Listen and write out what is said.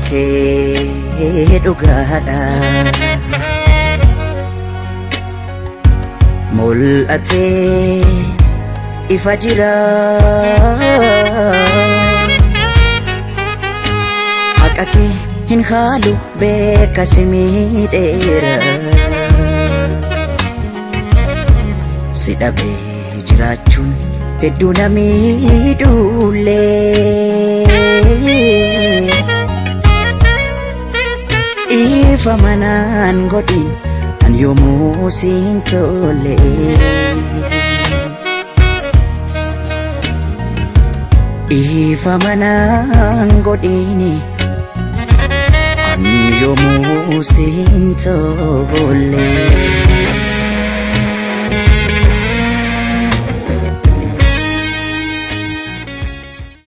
kee dhugaadha mul'atee ifa jira haqa kee hin haalu beeka si miidheera si dhabee jiraachuun hedduu na miidhullee ifa manaan godhin an yoomuu siin tole ifa manaan godhin an yoomuu siin tole